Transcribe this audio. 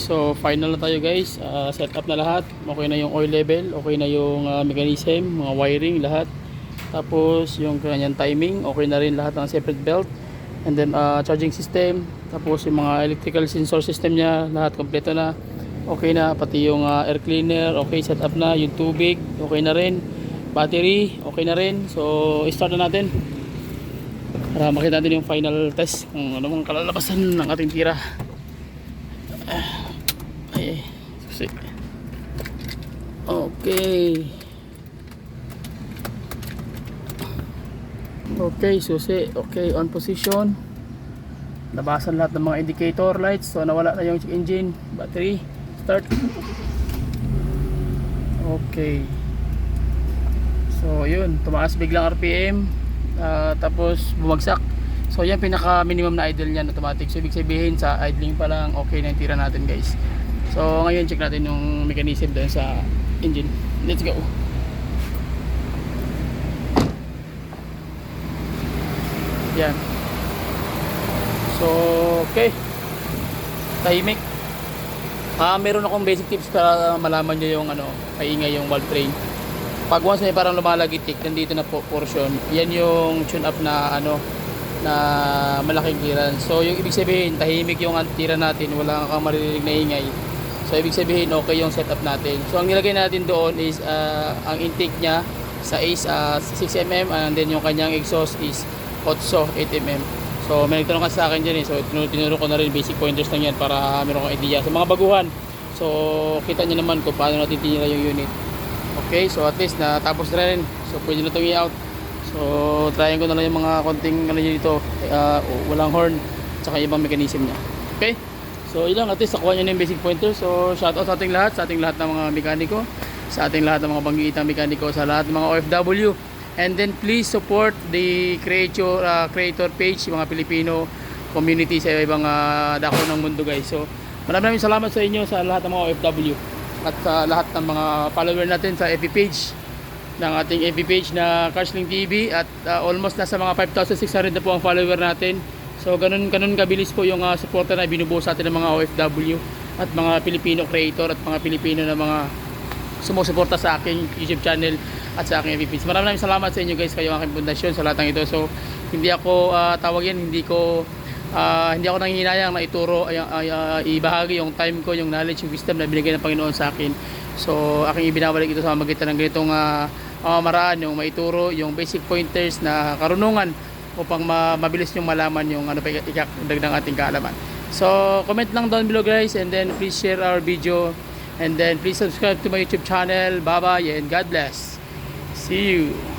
so final na tayo guys. Set up na lahat. Okay na yung oil level, okay na yung mechanism, mga wiring, lahat. Tapos yung kanyang timing, okay na rin lahat ng separate belt. And then charging system, tapos yung mga electrical sensor system niya, lahat kompleto na. Okay na, pati yung air cleaner, okay, set up na. Yung tubig, okay na rin. Battery, okay na rin. So, start na natin. Para makita natin yung final test kung ano mga kalalabasan ng ating tira. Ay, susi. Okay. Okay, susi. Okay, on position. Labasan lahat ng mga indicator lights. So, nawala na yung check engine. Battery. Start. Okay. So, yun. Tumaas biglang RPM. Tapos bumagsak. So yan pinaka minimum na idle niyan, automatic. So ibig sabihin sa idling pa lang okay na yung tira natin guys. So ngayon check natin yung mechanism doon sa engine. Let's go. Yan. So okay, tahimik. Meron akong basic tips para malaman nyo yung paingay yung valve train. Pag once may parang lumalagitik, nandito na po portion, yan yung tune up na na malaking clearance. So yung ibig sabihin, tahimik yung tira natin, wala kang maririnig na ingay. So ibig sabihin, okay yung setup natin. So ang nilagay natin doon is ang intake niya sa is 6mm, and then yung kanyang exhaust is 8mm. So may nagtanong ka sa akin dyan so tinuro ko na rin basic pointers lang yan para meron kang idea. Sa mga baguhan, so kita nyo naman kung paano natin tinira yung unit. Okay, so at least natapos na rin. So pwede na itong i-out. So tryin ko na lang yung mga konting dito, walang horn tsaka ibang mechanism niya. Okay, so yun lang, at least nakuha nyo na yung basic pointer. So shout out sa ating lahat ng mga mekaniko, sa ating lahat ng mga banggiitang mekaniko, sa lahat ng mga OFW. And then please support the creator page, mga Pilipino community sa ibang dako ng mundo guys. So maraming salamat sa inyo, sa lahat ng mga OFW at sa lahat ng mga follower natin sa FB page ng ating FB page na Carsling TV, at almost nasa mga 5,600 na po ang follower natin. So ganun kabilis po yung suporta na binubuo sa atin ng mga OFW at mga Filipino creator at mga Pilipino na mga sumusuporta sa aking YouTube channel at sa aking FB page. Maraming salamat sa inyo guys, kayo ang aking pundasyon sa lahat ng ito. So hindi ako hindi ako nanghihinayang na ituro, ibahagi yung time ko, yung knowledge, yung wisdom na binigay ng Panginoon sa akin. So aking ibinabalik ito sa magitan ng ganitong maraan, yung maituro yung basic pointers na karunungan upang mabilis yung malaman yung pa ikakdagdag ng ating kaalaman. So comment lang down below guys, and then please share our video, and then please subscribe to my YouTube channel. Bye bye and God bless. See you.